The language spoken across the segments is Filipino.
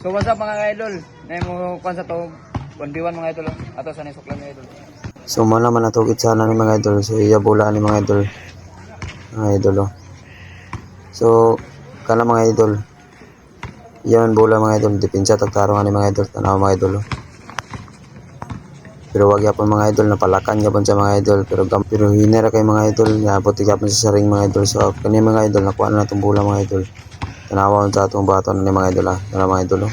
So what's up mga idol? Nay mo kwan sa to 1v1 mga idol. Ato sa nisuklan mga idol. So man naman natugit sana ni mga idol. So iya bola ni mga idol. Mga idol. So kana mga idol. Iyan bola mga idol. Depensa tagtarungan ni mga idol. Tanaw mga idol. Pero wag yapon mga idol napalakan yapon sa mga idol pero hinera kay mga idol naabot yapon sa saring mga idol. So kani mga idol nakuha na natong bola mga idol. Tanawa sa atong baton ni mga idol Tanaw mga idol.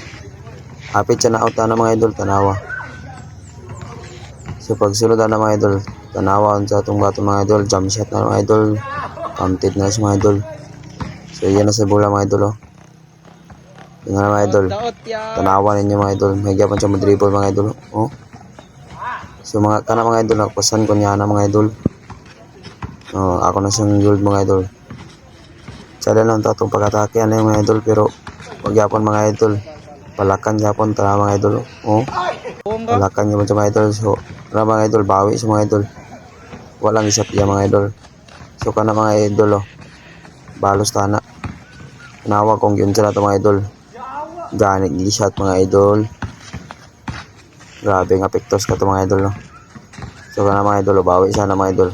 Hapit siya na out na mga idol tanawa. So pagsunod na mga idol, tanawa sa atong baton mga idol, jump shot na mga idol, counted na sa mga idol. So yan na sa bola mga idol. Yan na mga idol, tanawa ninyo mga idol, may gapan siya madribble mga idol. So mga kana mga idol, nakupasan ko niya na mga idol. Ako na siyang gold mga idol. Sada lang tatong pag-atake na yung mga idol, pero wag yapon mga idol. Palakan yapon tanawa mga idol. Palakan yapon sa mga idol. So mga idol, bawi sa mga idol. Walang isap ya mga idol. So kana mga idol balos tana. Nawa kong yun sila to mga idol. Ganik gisat mga idol. Grabe nga pektos ka to mga idol So kana mga idol, bawi sana mga idol.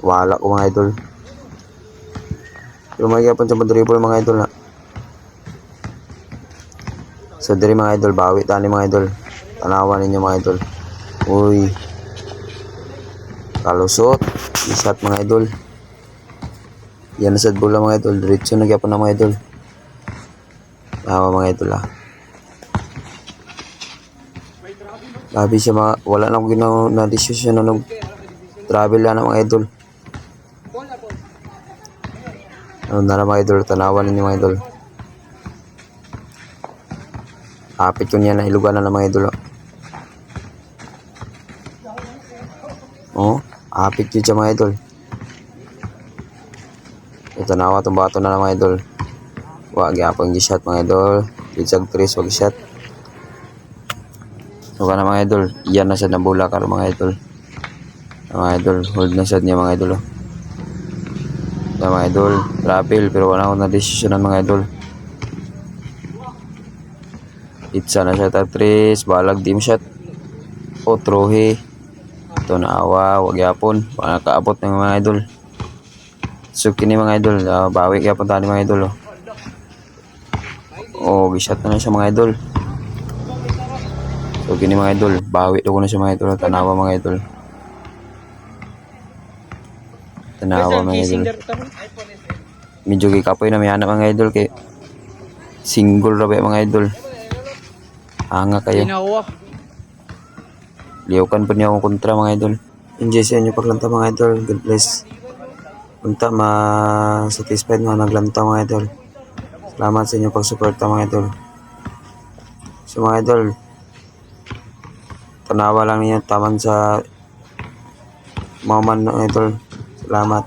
Wala ko mga idol. Pero may yapon sa dribble mga idol So diri mga idol, bawi tani mga idol. Tanawan ninyo mga idol. Uy. Kalusot. Isat mga idol. Yan na sa bola mga idol. Diretso na gyapon na mga idol. Tawa mga idol Labi siya mga, wala na akong ginawa na decision na travel na mga idol. Ano na mga idol, tanawan ninyo mga idol. Apit ko niya na ilugan na mga idol. Apit yun siya mga idol. Ito na itong bato na mga idol. Wag yapang gi-shot mga idol. Bitsag 3 wag shot. So kana mga idol, iyan na siya na bola karo mga idol. Mga idol, hold na siya niya mga idol. Mga idol, travel pero wala akong na-decision ng mga idol. Itsa na siya tatris, balag dim shot. Trohe. Ito naawa, wag yapon. Wala kaabot ng mga idol. So kini mga idol, bawi yapon tani mga idol. Gishat na siya mga idol. So kini mga idol, bawi ko na siya mga idol. Tanawa mga idol. Tanawa mga idol. Medyo gikapoy na may anak mga idol kay single rabe mga idol. Hanga kayo. Liukan po niya akong kontra mga idol. Enjoy sa inyo paglanta mga idol. God bless. Punta ma-satisfied mga naglanta mga idol. Salamat sa inyo pagsuporta mga idol. So mga idol, tanawa lang niya taman sa mga mga idol. Salamat.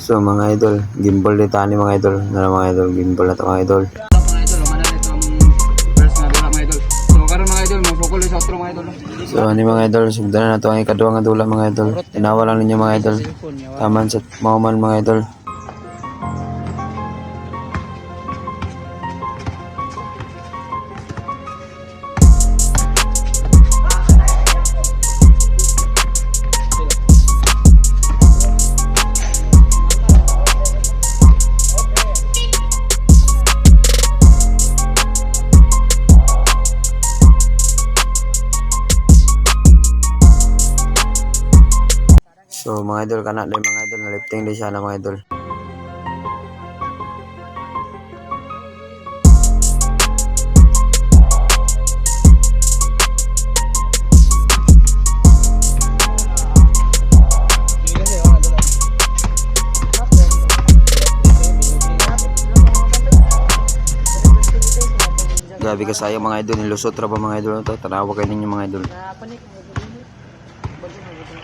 So mga idol, gimbal dito ani mga idol. Na mga idol, gimbal na to mga idol. Mga idol, umana na itong first na dula mga idol. So karon mga idol, mapukul sa outro mga idol. So ani mga idol, sugdan na to ang ikaduha nga dula mga idol. Tanawa lang ninyo mga idol. Taman sa mauman mga idol. So mga idol, kana din mga idol, nalifting din siya na mga idol. Grabe ka sayang mga idol, nilusot ra ba mga idol to? Tanawa kayo ninyo mga idol.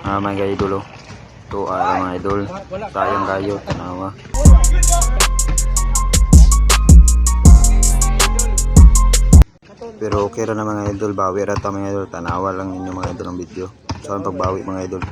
Mga idol oh. To mga idol, sayang kayo, tanawa. Pero okay ra na mga idol, bawi ra ta mga idol, tanawa lang ninyo mga idol ang video. So ang pagbawi mga idol.